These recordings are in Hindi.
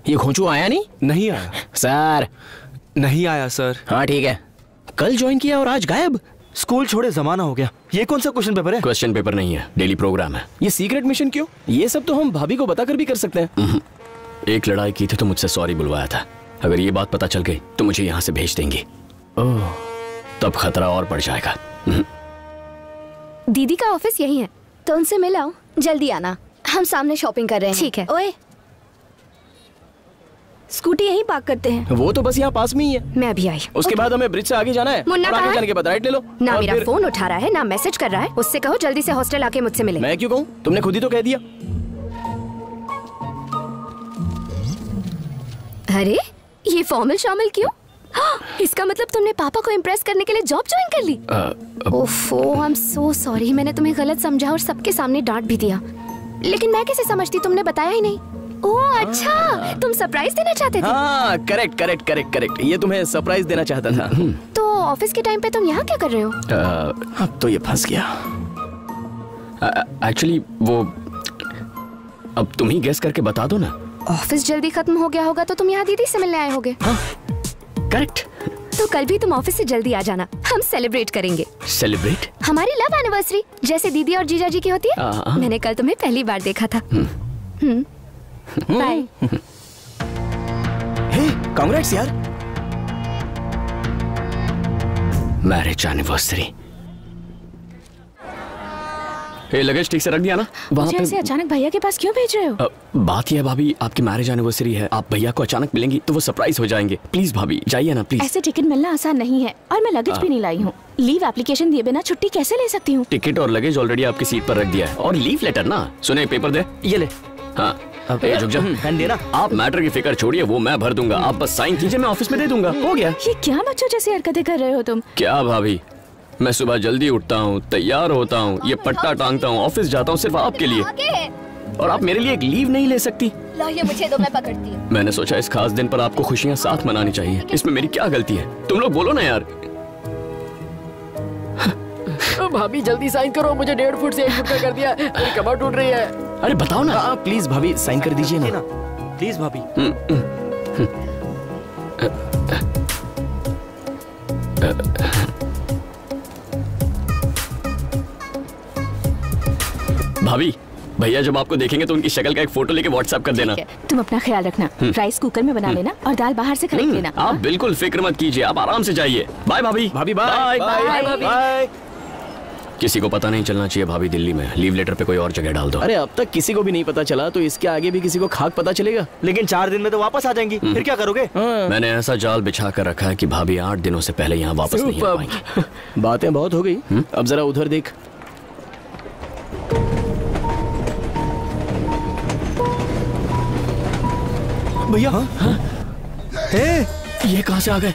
ये खोचू आया नहीं? नहीं आया सर। नहीं आया सर। हाँ ठीक है, कल ज्वाइन किया और आज गायब। स्कूल छोड़े जमाना हो गया। ये कौन सा क्वेश्चन पेपर है? क्वेश्चन पेपर नहीं है, डेली प्रोग्राम है। ये सीक्रेट मिशन क्यों? ये सब तो हम भाभी को बताकर भी कर सकते हैं। एक लड़ाई की थी तो मुझसे सॉरी बुलवाया था। अगर ये बात पता चल गई तो मुझे यहाँ से भेज देंगी। ओह, तब खतरा और बढ़ जाएगा। दीदी का ऑफिस यही है तो उनसे मिलाओ, जल्दी आना, हम सामने शॉपिंग कर रहे हैं। ठीक है। ओए, स्कूटी यहीं पार्क करते हैं। वो तो बस यहाँ पास में ही है। मैं अभी आई। उसके बाद हमें ब्रिज से आगे जाना है। मुन्ना और आगे कहाँ जाने के बाद राइट ले लो। ना और मेरा फिर... फोन उठा रहा है ना मैसेज कर रहा है। उससे कहो जल्दी से हॉस्टल आके मुझसे मिले। मैं क्यों कहूँ? तुमने खुद ही तो कह दिया। अरे ये फॉर्मल शामिल क्यों? इसका मतलब तुमने पापा को इम्प्रेस करने के लिए जॉब ज्वाइन कर ली? ओफो, आई एम सो सॉरी। मैंने तुम्हें गलत समझा और सबके सामने डांट भी दिया। लेकिन मैं कैसे समझती, तुमने बताया ही नहीं। ओह अच्छा, तुम सरप्राइज देना चाहते थे? हाँ, करेक्ट करेक्ट करेक्ट करेक्ट। ये तुम्हें सरप्राइज देना चाहता था। तो ऑफिस के टाइम पे तुम यहाँ क्या कर रहे हो? अब तो ये फंस गया। एक्चुअली वो, अब तुम ही गेस करके बता दो ना। ऑफिस जल्दी खत्म हो गया होगा तो तुम यहाँ दीदी से मिलने आए होगे। हाँ, करेक्ट। तो कल भी तुम ऑफिस से जल्दी आ जाना, हम सेलिब्रेट करेंगे। सेलिब्रेट? हमारी लव एनिवर्सरी जैसे दीदी और जीजा जी की होती है। मैंने कल तुम्हें पहली बार देखा था। बाय। हे, कांग्रेट्स यार। Marriage anniversary. ये लगेज ठीक से रख दिया ना? मुझे ऐसे अचानक भैया के पास क्यों भेज रहे हो? बात यह है भाभी, आपकी मैरिज एनिवर्सरी है, आप भैया को अचानक मिलेंगी तो वो सरप्राइज हो जाएंगे। प्लीज भाभी जाइए ना प्लीज। ऐसे टिकट मिलना आसान नहीं है और मैं लगेज भी नहीं लाई हूँ। लीव एप्लीकेशन दिए बिना छुट्टी कैसे ले सकती हूँ? टिकट और लगेज ऑलरेडी आपकी सीट पर रख दिया है। और लीव लेटर ना, सुने पेपर दे, ये ले। हाँ झुक जा, पेन देना। आप मैटर की फिक्र छोड़िए, वो मैं भर दूंगा। आप बस साइन कीजिए, मैं ऑफिस में दे दूंगा। हो गया। ये क्या बच्चों जैसी हरकतें कर रहे हो तुम? क्या भाभी, मैं सुबह जल्दी उठता हूँ, तैयार होता हूँ, ये पट्टा टांगता हूँ, ऑफिस जाता हूँ सिर्फ आपके लिए। और आप मेरे लिए एक लीव नहीं ले सकती? लो ये मुझे दो, मैं पकड़ती हूँ। मैंने सोचा इस खास दिन पर आपको खुशियाँ साथ मनानी चाहिए। इसमें मेरी क्या गलती है? तुम लोग बोलो ना यार। भाभी जल्दी साइन करो, मुझे 1.5 फुट से 1 फुट का कर दिया, मेरी कमर टूट रही है। अरे बताओ ना। प्लीज भाभी साइन कर दीजिए ना। प्लीज भाभी। भाभी, भैया जब आपको देखेंगे तो उनकी शक्ल का एक फोटो लेके व्हाट्सएप कर देना। तुम अपना ख्याल रखना, राइस कुकर में बना लेना और दाल बाहर से खरीद लेना। आप बिल्कुल फिक्र मत कीजिए, आप आराम से जाइए। बाय भाभी। भाभी बाय। Bye bye bye. किसी को पता नहीं चलना चाहिए भाभी दिल्ली में। लीव लेटर पे कोई और जगह डाल दो। अरे अब तक किसी को भी नहीं पता चला तो इसके आगे भी किसी को खाक पता चलेगा? लेकिन 4 दिन में तो वापस आ जाएंगी, फिर क्या करोगे? मैंने ऐसा जाल बिछा कर रखा है कि भाभी 8 दिनों से पहले यहाँ वापस नहीं आ पाएंगी। बातें बहुत हो गई, अब जरा उधर देख। भैया। ये कहाँ से आ गए?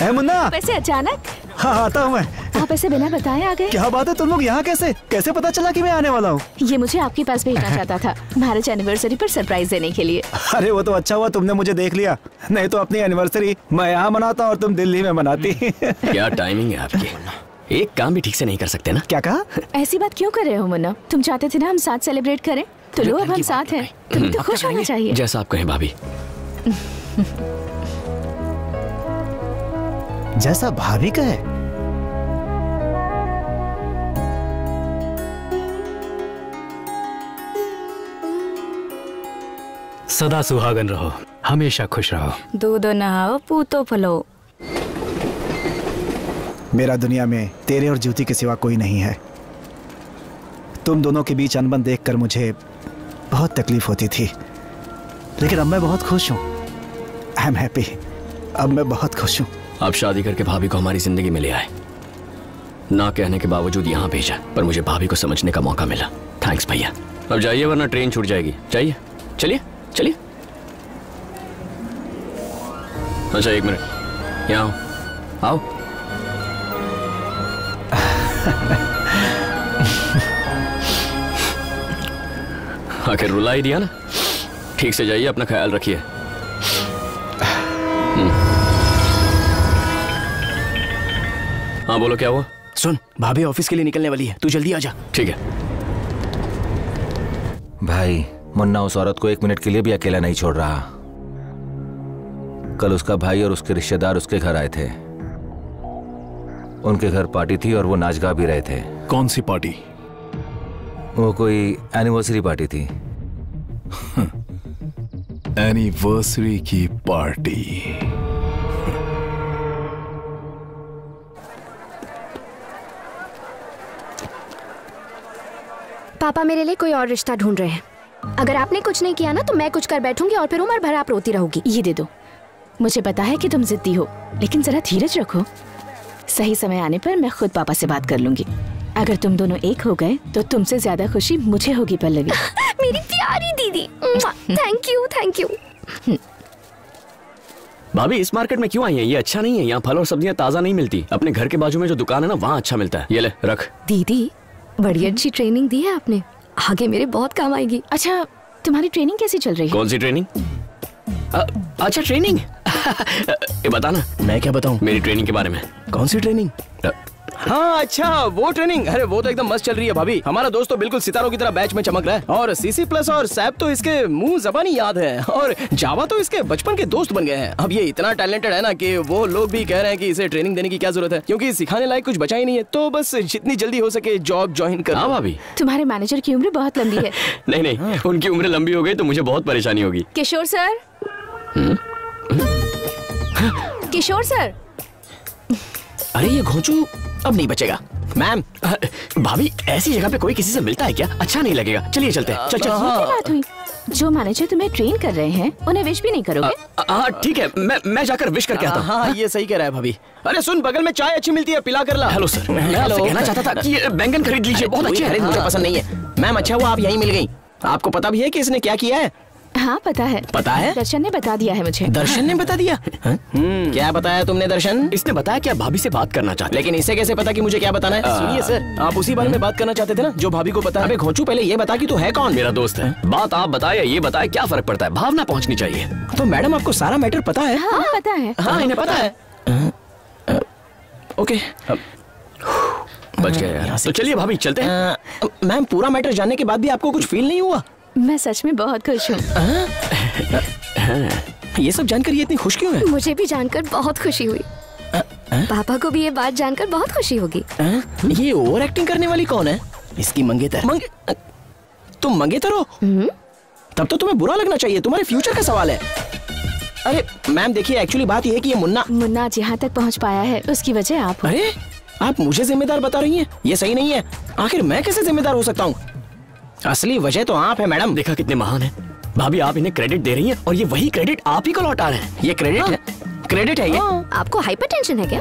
मुन्ना, वैसे अचानक? हाँ आता हूँ मैं। आप ऐसे बिना बताए आ गए? क्या बात है, तुम लोग यहाँ कैसे कैसे पता चला कि मैं आने वाला हूँ? ये मुझे आपके पास भेजना चाहता था मैरिज एनिवर्सरी पर सरप्राइज देने के लिए। अरे वो तो अच्छा हुआ तुमने मुझे देख लिया, नहीं तो अपनी एनिवर्सरी मैं यहाँ मनाता और तुम दिल्ली में मनाती। क्या टाइमिंग है आपकी, एक काम भी ठीक से नहीं कर सकते ना? क्या कहा? ऐसी बात क्यों कर रहे हो मुन्ना? तुम चाहते थे ना हम साथ सेलिब्रेट करें, तो लो अब हम साथ हैं। तुम्हें तो खुश होना चाहिए। जैसा आप कहें भाभी। जैसा भाभी कहे। सदा सुहागन रहो, हमेशा खुश रहो। दूध नहाओ पूतो फलो। मेरा दुनिया में तेरे और ज्योति के सिवा कोई नहीं है। तुम दोनों के बीच अनबन देखकर मुझे बहुत तकलीफ होती थी, लेकिन अब मैं बहुत खुश हूँ। I am happy. अब मैं बहुत खुश हूँ। आप शादी करके भाभी को हमारी जिंदगी में ले आए, ना कहने के बावजूद यहाँ भेजा, पर मुझे भाभी को समझने का मौका मिला। थैंक्स भैया। अब जाइए वरना ट्रेन छूट जाएगी। जाइए, चलिए चलिए। अच्छा 1 मिनट, यहाँ आओ। आखिर रुला ही दिया ना। ठीक से जाइए, अपना ख्याल रखिए। हाँ बोलो, क्या हुआ? सुन, भाभी ऑफिस के लिए निकलने वाली है, तू जल्दी आ जा। ठीक है। भाई, मुन्ना उस औरत को 1 मिनट के लिए भी अकेला नहीं छोड़ रहा। कल उसका भाई और उसके रिश्तेदार उसके घर आए थे। उनके घर पार्टी थी और वो नाच गा भी रहे थे। कौन सी पार्टी? वो कोई एनिवर्सरी पार्टी थी। एनिवर्सरी की पार्टी। पापा मेरे लिए कोई और रिश्ता ढूंढ रहे हैं। अगर आपने कुछ नहीं किया ना तो मैं कुछ कर बैठूंगी और फिर उम्र भर आप रोती रहोगी। ये दे दो। मुझे पता है कि तुम जिद्दी हो, लेकिन जरा धीरज रखो। सही समय आने पर मैं खुद पापा से बात कर लूंगी। अगर तुम दोनों एक हो गए तो तुमसे ज्यादा खुशी मुझे होगी पल्लवी। मेरी प्यारी दीदी, थैंक यू थैंक यू। भाभी इस मार्केट में क्यों आई है? ये अच्छा नहीं है। यहाँ फल और सब्जियाँ ताजा नहीं मिलती। अपने घर के बाजू में जो दुकान है ना, वहाँ अच्छा मिलता है। ये ले रख। दीदी बड़ी अच्छी ट्रेनिंग दी है आपने, आगे मेरे बहुत काम आएगी। अच्छा, तुम्हारी ट्रेनिंग कैसी चल रही है? कौन सी ट्रेनिंग? अच्छा ट्रेनिंग। ये बताना। मैं क्या बताऊं मेरी ट्रेनिंग के बारे में? कौन सी ट्रेनिंग? हाँ अच्छा वो ट्रेनिंग, अरे वो तो एकदम मस्त चल रही है भाभी। हमारा दोस्त तो बिल्कुल सितारों की तरह बैच में चमक रहा है और सीसी प्लस और सैप तो इसके मुंह ज़बानी याद है और जावा तो इसके बचपन के दोस्त बन गए हैं। अब ये इतना टैलेंटेड है ना कि वो लोग भी कह रहे हैं कि इसे ट्रेनिंग देने की क्या जरूरत है, क्योंकि सिखाने लायक कुछ बचा ही नहीं है। तो बस जितनी जल्दी हो सके जॉब ज्वाइन कर। हाँ भाभी। तुम्हारे मैनेजर की उम्र बहुत लंबी है। नहीं नहीं, उनकी उम्र लंबी हो गई तो मुझे बहुत परेशानी होगी। किशोर सर। किशोर सर। अरे ये घोंचू अब नहीं बचेगा। मैम भाभी ऐसी जगह पे कोई किसी से मिलता है क्या? अच्छा नहीं लगेगा। चलिए चलते हैं। चल चल। क्या बात हुई? जो मैनेजर तुम्हें ट्रेन कर रहे हैं उन्हें विश भी नहीं करोगे? हाँ ठीक है, मैं जाकर विश करके आता हूँ। हाँ ये सही कह रहा है भाभी। अरे सुन, बगल में चाय अच्छी मिलती है, पिला कर ला। हेलो सर, मैं आपसे कहना चाहता था कि ये बैंगन खरीद लीजिए, बहुत अच्छे हैं। मुझे पसंद नहीं है। मैम अच्छा हुआ आप यहीं मिल गई। आपको पता भी है कि इसने क्या किया है? हाँ पता है। पता है? दर्शन ने बता दिया है मुझे। दर्शन ने बता दिया? क्या बताया तुमने दर्शन? इसने बताया कि आप भाभी से बात करना चाहते। लेकिन इसे कैसे पता कि मुझे क्या बताना है? सुनिए सर, आप उसी बारे में बात करना चाहते थे ना जो भाभी को पता है। अबे घोंचू पहले ये बता कि तू है कौन? मेरा दोस्त है। बात आप बताए या ये बताए, क्या फर्क पड़ता है? भावना पहुंचनी चाहिए। तो मैडम आपको सारा मैटर पता है? हाँ पता है। हाँ इन्हें पता है। ओके बच गए यार। तो चलिए भाभी चलते हैं। मैम पूरा मैटर जानने के बाद भी आपको कुछ फील नहीं हुआ? मैं सच में बहुत खुश हूँ। ये सब जानकर ये इतनी खुश क्यों है? मुझे भी जानकर बहुत खुशी हुई। पापा को भी ये बात जानकर बहुत खुशी होगी। ये ओवर एक्टिंग करने वाली कौन है? इसकी मंगेतर। तुम मंगेतर हो? तब तो तुम्हें बुरा लगना चाहिए, तुम्हारे फ्यूचर का सवाल है। अरे मैम देखिए, एक्चुअली बात ये है कि ये मुन्ना आज यहाँ तक पहुँच पाया है उसकी वजह आप। अरे आप मुझे जिम्मेदार बता रही हैं? ये सही नहीं है। आखिर मैं कैसे जिम्मेदार हो सकता हूँ? असली वजह तो आप है मैडम। देखा कितने महान है भाभी, आप इन्हें क्रेडिट दे रही हैं और ये वही क्रेडिट आप ही को लौटा रहे हैं। ये क्रेडिट है? क्रेडिट है ये? आपको हाइपरटेंशन है क्या?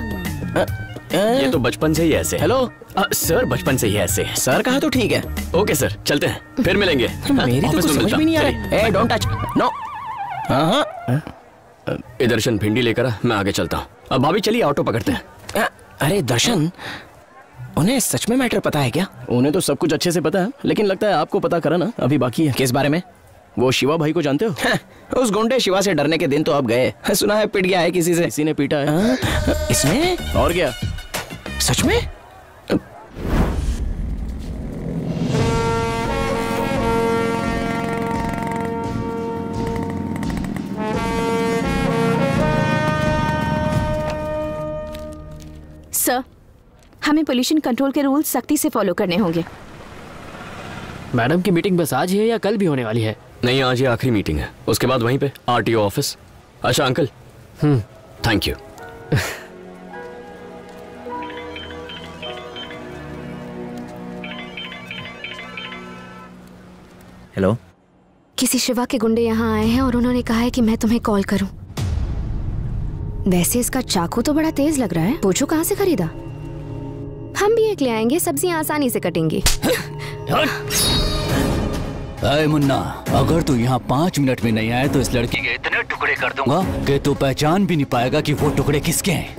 ये तो बचपन से ही ऐसे। हेलो सर, बचपन से ही ऐसे। सर कहा तो ठीक है। ओके सर, चलते हैं, फिर मिलेंगे। मेरी तो कुछ समझ भी नहीं आ रहा है। Don't touch. नो। ये दर्शन भिंडी लेकर आ, मैं आगे चलता हूँ। अब भाभी चलिए ऑटो पकड़ते हैं। अरे दर्शन, उन्हें सच में मैटर पता है क्या? उन्हें तो सब कुछ अच्छे से पता है, लेकिन लगता है आपको पता कराना अभी बाकी है। किस बारे में? वो शिवा भाई को जानते हो? उस गुंडे शिवा से डरने के दिन तो अब गए। सुना है पिट गया है किसी से, किसी ने पीटा है। इसमें और क्या? सच में? सर, हमें पोल्यूशन कंट्रोल के रूल्स सख्ती से फॉलो करने होंगे। मैडम की मीटिंग बस आज ही है या कल भी होने वाली है? नहीं, आज ये आखिरी मीटिंग है, उसके बाद वहीं पे आरटीओ ऑफिस। अच्छा अंकल, थैंक यू। हेलो, किसी शिवा के गुंडे यहाँ आए हैं और उन्होंने कहा है कि मैं तुम्हें कॉल करूं। वैसे इसका चाकू तो बड़ा तेज लग रहा है, पूछो कहाँ से खरीदा? हम भी एक ले आएंगे, सब्जियां आसानी से कटेंगी। अरे मुन्ना, अगर तू यहाँ 5 मिनट में नहीं आए तो इस लड़की के इतने टुकड़े कर दूंगा कि तू पहचान भी नहीं पाएगा कि वो टुकड़े किसके हैं।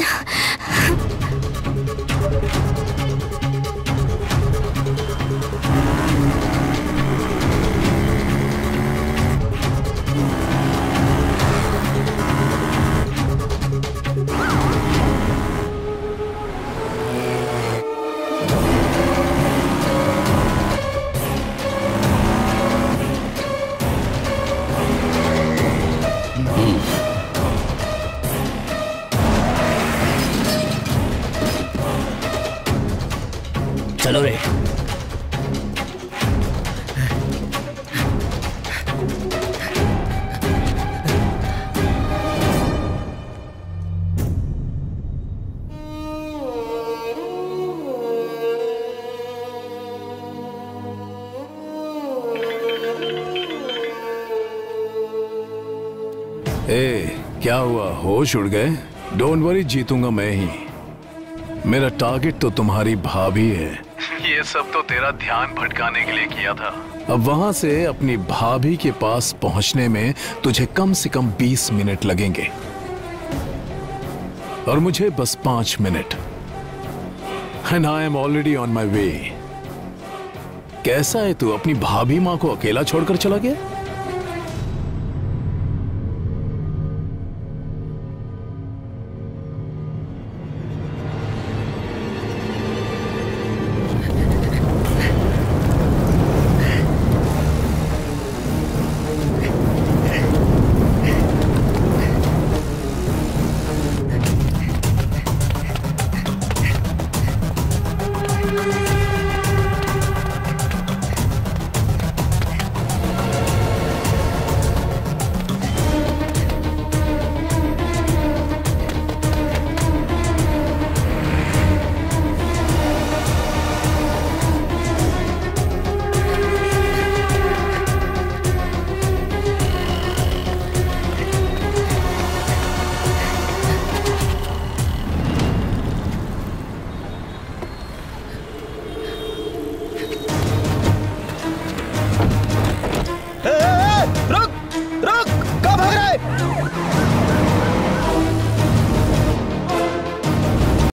चलो रे। ए, क्या हुआ? होश उड़ गए? डोंट वरी, जीतूंगा मैं ही। मेरा टारगेट तो तुम्हारी भाभी है। ये सब तो तेरा ध्यान भटकाने के लिए किया था। अब वहां से अपनी भाभी के पास पहुंचने में तुझे कम से कम 20 मिनट लगेंगे और मुझे बस 5 मिनट। And I am already on my way. कैसा है तू? अपनी भाभी मां को अकेला छोड़कर चला गया? रुक रुक, कहाँ भाग रहा है?